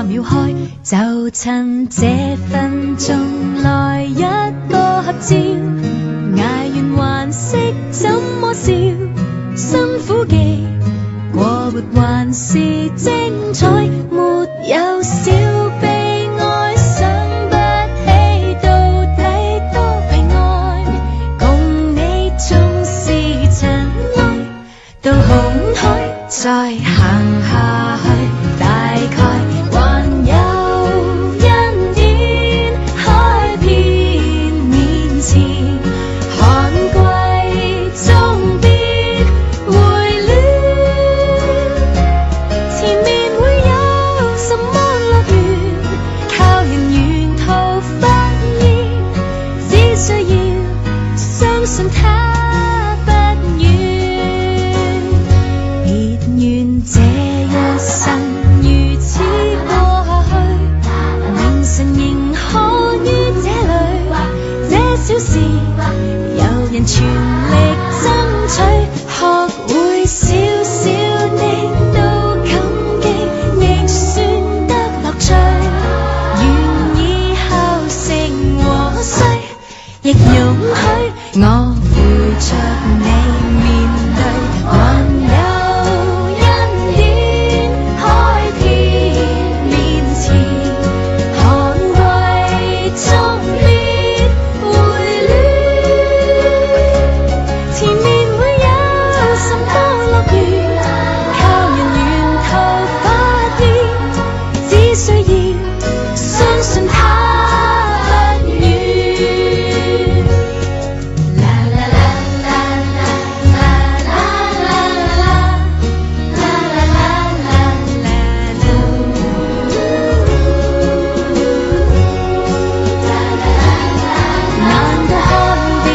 秒開，就趁這分鐘來一個合照，捱完還識怎麼笑，辛苦記過活還是精彩，沒有小悲哀，想不起到底多悲哀，共你縱是塵埃到紅海，再行下去大概還有恩典開遍面前，寒季終必回暖，前面會有什麼樂園，靠人沿途發現，只需要相信它不遠，別願這一生如此過下去，明晨仍可於這裡，這小事有人全力爭取，學會少少的都感激，亦算得樂趣，願以後成和衰，亦容許我陪着你面對，還有恩典開遍面前，寒季終必回暖，前面會有什麼樂園，靠人沿途發現，只需要相信它不遠。啦啦啦啦啦啦啦難道看別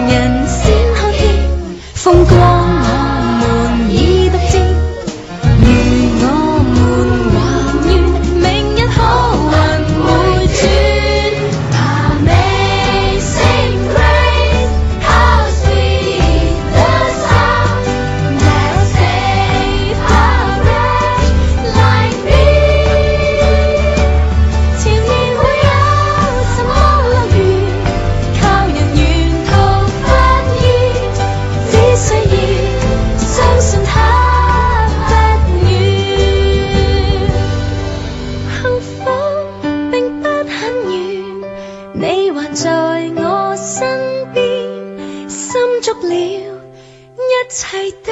人先看見風光，我們已獨佔，如我們還願明日好運回轉。Amazing grace, how sweet the sound that saved a wretch like me。前面會有什麼樂園，靠人沿途發現，只需要相信它不遠。幸福並不很遠，你還在我身邊，心足了，一切都